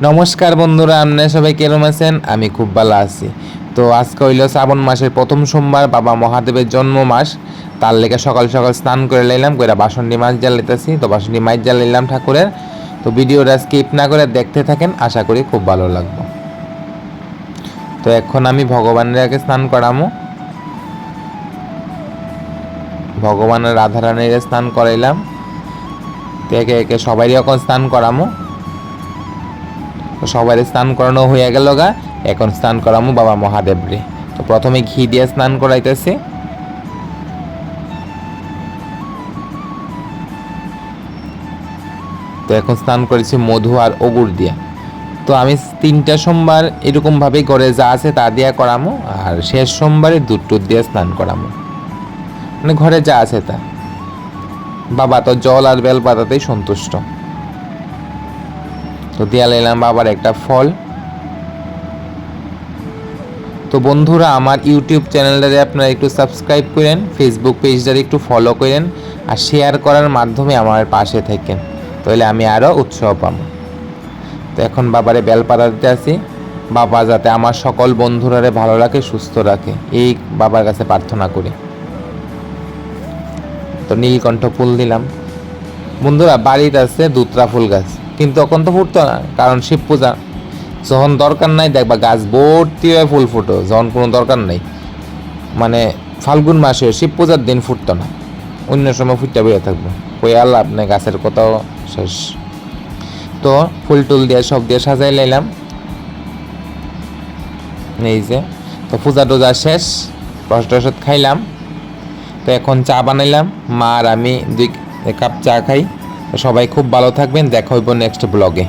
নমস্কার বন্ধুরা, আপনারা সবাই কেমন আছেন? আমি খুব ভালো আছি। তো আজকে হইল শ্রাবণ মাসের প্রথম সোমবার, বাবা মহাদেবের জন্ম মাস। তার লেগে সকাল সকাল স্নান করে লাইলাম, কইরা বাসন্তী মাছ জ্বালাইতেছি। তো বাসন্তী মাছ জ্বালাইলাম ঠাকুরের। তো ভিডিওটা স্কিপ না করে দেখতে থাকেন, আশা করি খুব ভালো লাগবে। তো এখন আমি ভগবানের আগে স্নান করামো, ভগবানের রাধারানীর স্নান করাইলাম। তো একে একে সবারই এখন স্নান করামো। তো সবাই স্নান করানো হয়ে গেল গা, এখন স্নান করামু বাবা মহাদেবরে। তো প্রথমে ঘি দিয়ে স্নান করাইতেছি। তো এখন স্নান করেছি মধু আর অগুর দিয়া। তো আমি 3টা সোমবার এরকমভাবে ঘরে যা আছে তা দিয়া করামু, আর শেষ সোমবারে দুধ টুধ দিয়ে স্নান করামু, মানে ঘরে যা আছে তা। বাবা তো জল আর বেল পাতাতেই সন্তুষ্ট। তো দিয়া লাইলাম বাবার একটা ফল। তো বন্ধুরা, আমার ইউটিউব চ্যানেলটারে আপনারা একটু সাবস্ক্রাইব করেন, ফেসবুক পেজটারে একটু ফলো করেন, আর শেয়ার করার মাধ্যমে আমার পাশে থাকেন, তাহলে আমি আরও উৎসাহ পাবো। তো এখন বাবারে বেলপাতা দিতে আসি, বাবা যাতে আমার সকল বন্ধুরারে ভালো রাখে, সুস্থ রাখে, এই বাবার কাছে প্রার্থনা করি। তো নীলকণ্ঠ ফুল দিলাম। বন্ধুরা, বাড়িতে আছে দুত্রা ফুল গাছ, কিন্তু এখন তো ফুটতো না, কারণ শিব পূজা। যখন দরকার নাই দেখবা গাছ ভর্তি হয়ে ফুল ফুটো, যখন কোনো দরকার নাই, মানে ফাল্গুন মাসে শিব পূজার দিন ফুটতো না, অন্য সময় ফুটতে বেরিয়ে থাকবো। কই আল্লাহ আপনি গাছের কোথাও শেষ। তো ফুল টুল দিয়ে সব দিয়ে সাজাই লাইলাম, এই যে। তো পূজা টুজা শেষ, প্রসাদ খাইলাম। তো এখন চা বানাইলাম, মা আর আমি 2 কাপ চা খাই। তো সবাই খুব ভালো থাকবেন, দেখা হইব নেক্সট ব্লগে।